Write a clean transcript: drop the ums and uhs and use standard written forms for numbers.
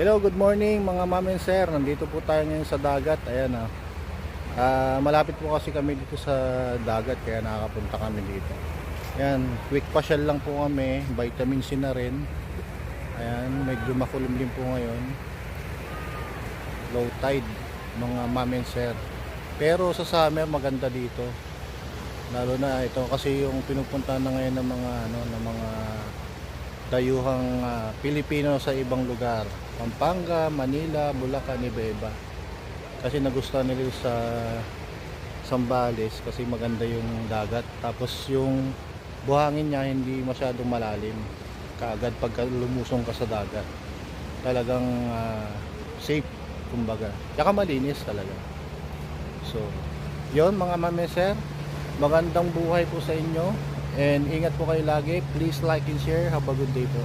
Hello, good morning mga ma'am and sir. Nandito po tayo ngayon sa dagat. Ayan malapit po kasi kami dito sa dagat kaya nakakapunta kami dito. Ayan, quick pasyal lang po kami. Vitamin C na rin. Ayan, medyo makulimlim po ngayon. Low tide mga ma'am and sir. Pero sa summer maganda dito. Lalo na ito kasi yung pinupuntahan na ngayon ng mga dayuhang Pilipino sa ibang lugar, Pampanga, Manila, Bulacan, iba-iba. Kasi nagustuhan nila sa Zambales kasi maganda yung dagat. Tapos yung buhangin niya hindi masyadong malalim. Kaagad pagka lumusong ka sa dagat. Talagang safe kumbaga. Tsaka malinis talaga. So, yon mga ma'am-sir. Magandang buhay po sa inyo. And ingat po kayo lagi. Please like and share. Have a good day po.